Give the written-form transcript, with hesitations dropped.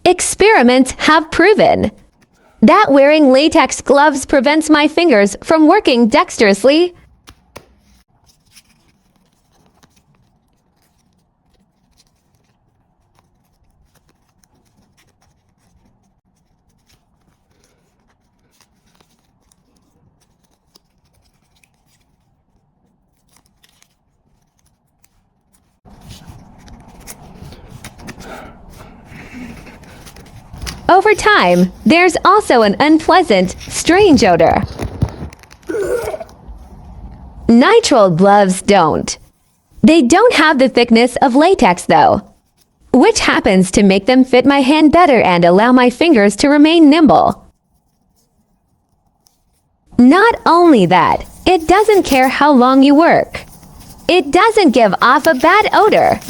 Experiments have proven that wearing latex gloves prevents my fingers from working dexterously. Over time, there's also an unpleasant, strange odor. Nitrile gloves don't. They don't have the thickness of latex though, which happens to make them fit my hand better and allow my fingers to remain nimble. Not only that, it doesn't care how long you work. It doesn't give off a bad odor.